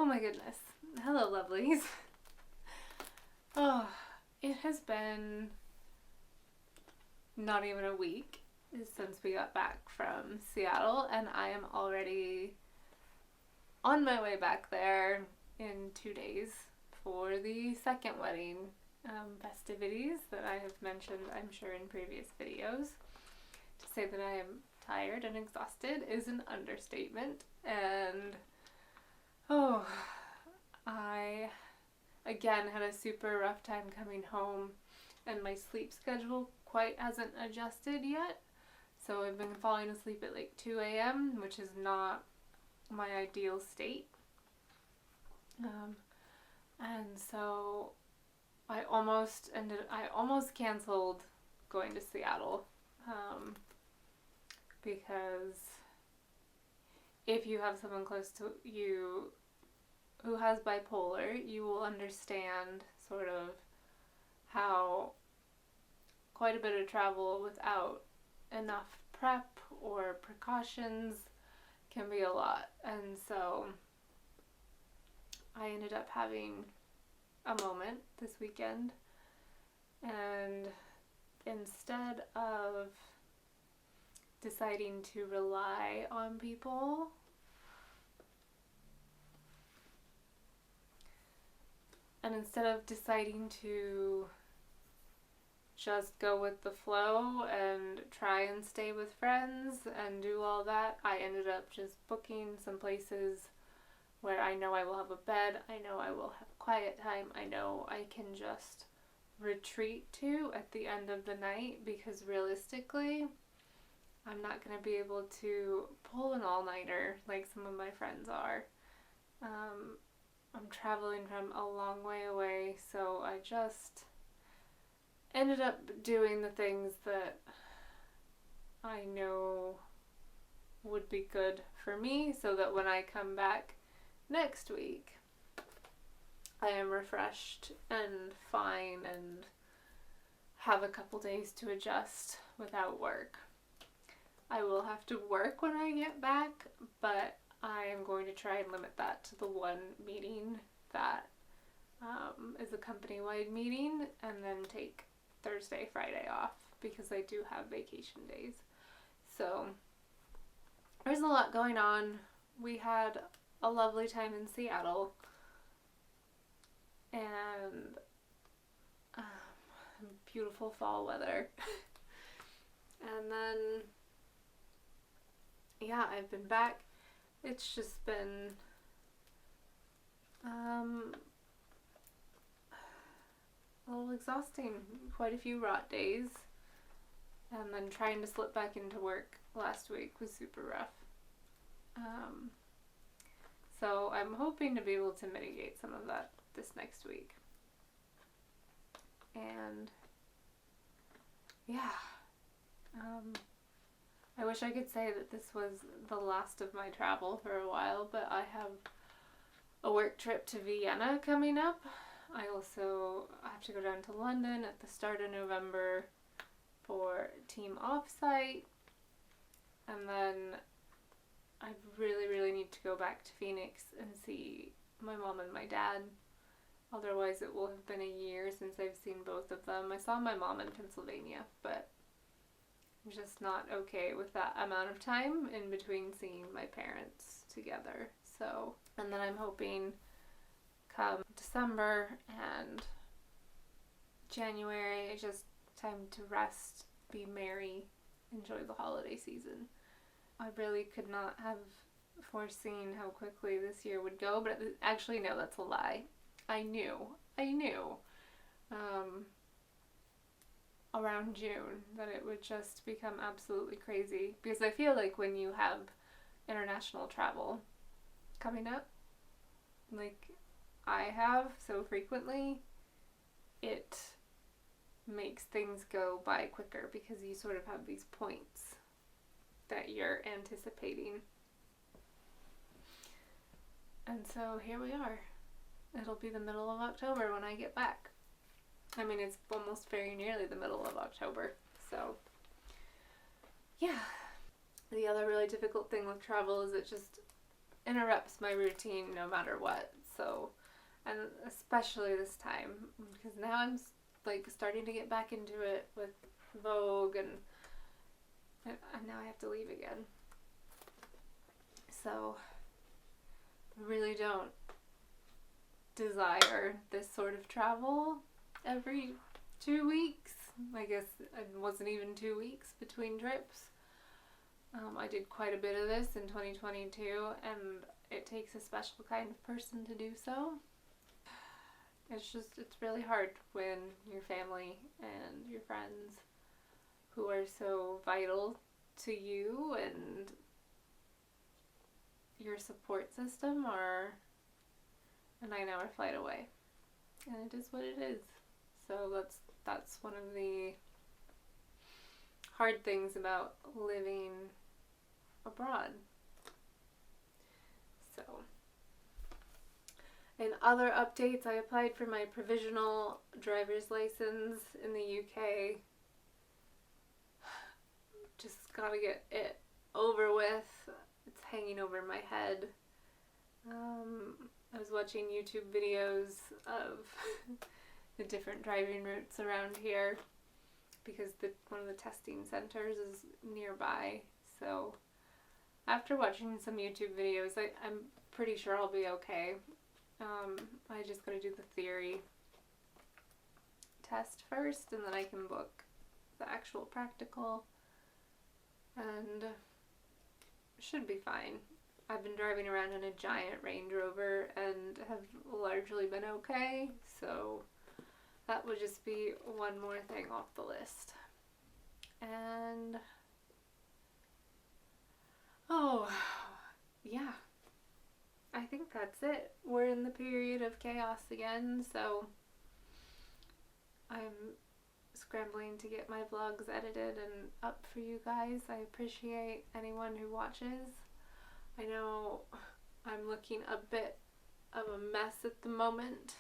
my goodness. Hello, lovelies. Oh, it has been not even a week since we got back from Seattle, and I am already on my way back there in 2 days for the second wedding festivities that I have mentioned, I'm sure, in previous videos. To say that I am tired and exhausted is an understatement, and I again had a super rough time coming home, and my sleep schedule quite hasn't adjusted yet. So I've been falling asleep at like 2 a.m., which is not my ideal state. And so I almost canceled going to Seattle, because if you have someone close to you who has bipolar, you will understand sort of how quite a bit of travel without enough prep or precautions can be a lot. And so I ended up having a moment this weekend, and instead of deciding to rely on people, and instead of deciding to just go with the flow and try and stay with friends and do all that, I ended up just booking some places where I know I will have a bed, I know I will have quiet time, I know I can just retreat to at the end of the night, because realistically, I'm not going to be able to pull an all-nighter like some of my friends are. I'm traveling from a long way away, so I just ended up doing the things that I know would be good for me, so that when I come back next week, I am refreshed and fine and have a couple days to adjust without work. I will have to work when I get back, but I am going to try and limit that to the one meeting that is a company-wide meeting, and then take Thursday, Friday off, because I do have vacation days. So there's a lot going on. We had a lovely time in Seattle, and beautiful fall weather. And then, yeah, I've been back. It's just been a little exhausting. Quite a few rot days. And then trying to slip back into work last week was super rough. So I'm hoping to be able to mitigate some of that this next week. And yeah, I wish I could say that this was the last of my travel for a while, but I have a work trip to Vienna coming up. I also have to go down to London at the start of November for team offsite, and then I really need to go back to Phoenix and see my mom and my dad. Otherwise it will have been a year since I've seen both of them. I saw my mom in Pennsylvania, but I'm just not okay with that amount of time in between seeing my parents together. So, and then I'm hoping come December and January, just time to rest, be merry, enjoy the holiday season. I really could not have foreseen how quickly this year would go, but actually no, that's a lie. I knew around June that it would just become absolutely crazy, because I feel like when you have international travel coming up, like I have so frequently, it makes things go by quicker, because you sort of have these points that you're anticipating. And so here we are. It'll be the middle of October when I get back. I mean, it's almost very nearly the middle of October. So, yeah. The other really difficult thing with travel is it just interrupts my routine no matter what. So, and especially this time, because now I'm like starting to get back into it with Vogue, and now I have to leave again. So, I really don't desire this sort of travel every 2 weeks. I guess it wasn't even 2 weeks between trips. I did quite a bit of this in 2022, and it takes a special kind of person to do so. It's really hard when your family and your friends who are so vital to you and your support system are a 9-hour flight away. And it is what it is. So that's one of the hard things about living abroad. So, in other updates, I applied for my provisional driver's license in the UK. Just gotta get it over with. It's hanging over my head. I was watching YouTube videos of the different driving routes around here because one of the testing centers is nearby. So after watching some YouTube videos, I'm pretty sure I'll be okay. I just gotta do the theory test first, and then I can book the actual practical, and should be fine. I've been driving around in a giant Range Rover and have largely been okay, so that would just be one more thing off the list. And oh, yeah, I think that's it. We're in the period of chaos again, so I'm scrambling to get my vlogs edited and up for you guys. I appreciate anyone who watches. I know I'm looking a bit of a mess at the moment.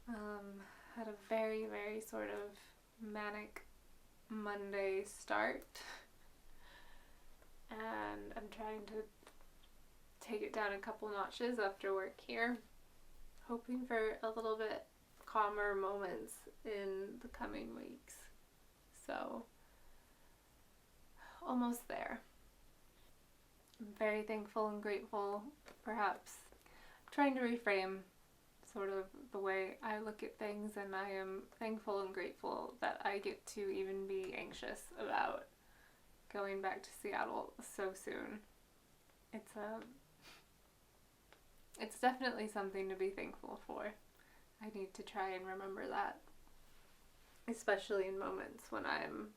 Had a very, very sort of manic Monday start, and I'm trying to take it down a couple notches after work here, hoping for a little bit calmer moments in the coming weeks. So, almost there. I'm very thankful and grateful, perhaps trying to reframe sort of the way I look at things, and I am thankful and grateful that I get to even be anxious about going back to Seattle so soon. It's definitely something to be thankful for. I need to try and remember that, especially in moments when I'm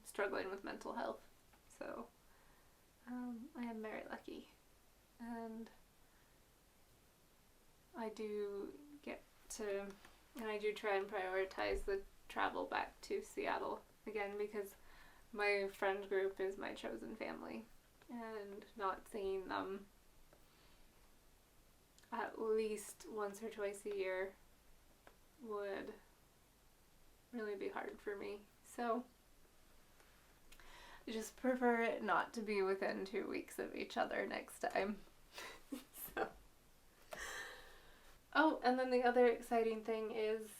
struggling with mental health. So I am very lucky, and I do try and prioritize the travel back to Seattle again, because my friend group is my chosen family, and not seeing them at least once or twice a year would really be hard for me. So I just prefer it not to be within 2 weeks of each other next time. So. Oh, and then the other exciting thing is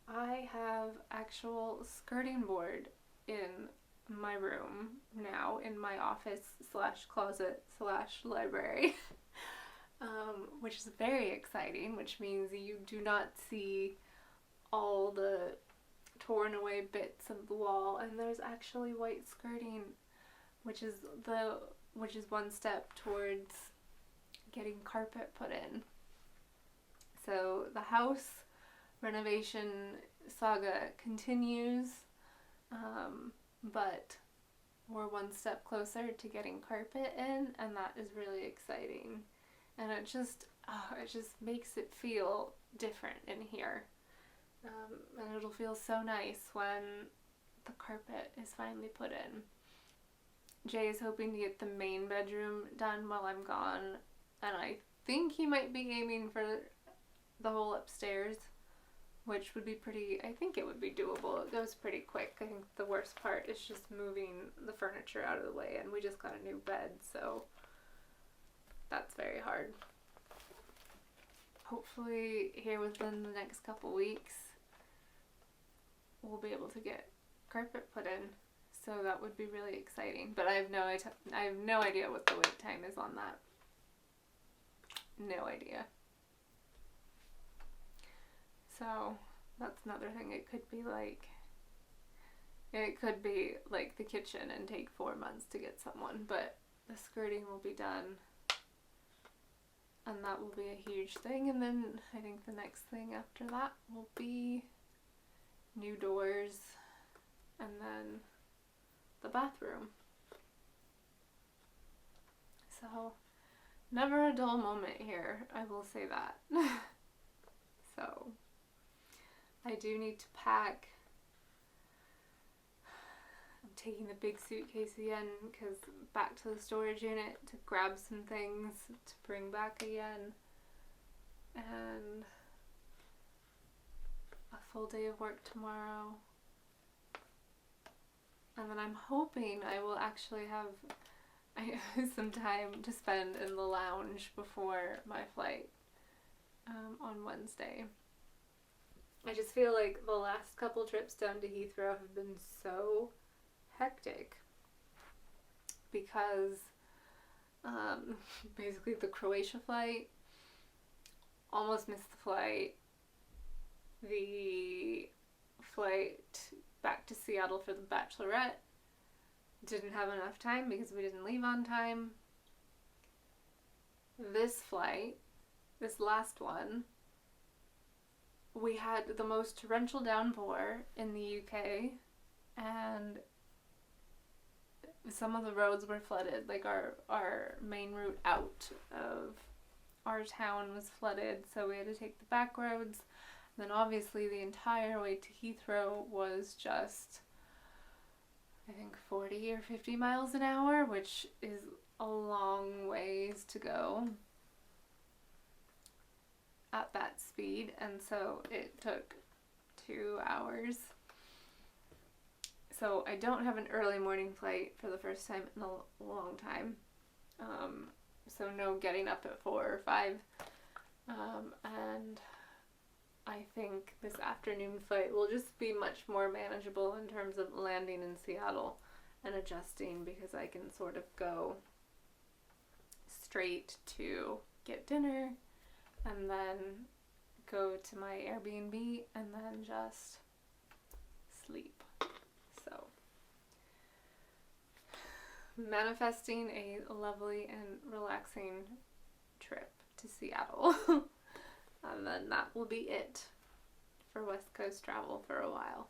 I have actual skirting board in my room now, in my office / closet / library, which is very exciting, which means you do not see all the torn away bits of the wall, and there's actually white skirting, which is one step towards getting carpet put in. So the house renovation saga continues, but we're one step closer to getting carpet in, and that is really exciting. And it just makes it feel different in here. And it'll feel so nice when the carpet is finally put in. Jay is hoping to get the main bedroom done while I'm gone, and I think he might be aiming for the whole upstairs, which would be I think it would be doable. It goes pretty quick. I think the worst part is just moving the furniture out of the way, and we just got a new bed, so that's very hard. Hopefully here within the next couple weeks we'll be able to get carpet put in, so that would be really exciting. But I have no idea what the wait time is on that. No idea. So that's another thing. It could be like the kitchen and take 4 months to get someone, but the skirting will be done, and that will be a huge thing. And then I think the next thing after that will be new doors, and then the bathroom. So never a dull moment here, I will say that. So I do need to pack. I'm taking the big suitcase again, because back to the storage unit to grab some things to bring back again, and a full day of work tomorrow. And then I'm hoping I will actually have some time to spend in the lounge before my flight on Wednesday. I just feel like the last couple trips down to Heathrow have been so hectic because basically the Croatia flight, almost missed the flight. The flight back to Seattle for the Bachelorette, didn't have enough time because we didn't leave on time. This flight, this last one, we had the most torrential downpour in the UK, and some of the roads were flooded. Like our main route out of our town was flooded, so we had to take the back roads. And then obviously the entire way to Heathrow was just, I think, 40 or 50 miles an hour, which is a long ways to go at that speed, and so it took 2 hours. So I don't have an early morning flight for the first time in a long time. So no getting up at 4 or 5. And I think this afternoon flight will just be much more manageable in terms of landing in Seattle and adjusting, because I can sort of go straight to get dinner and then go to my Airbnb and then just sleep. So, manifesting a lovely and relaxing trip to Seattle. And then that will be it for West Coast travel for a while.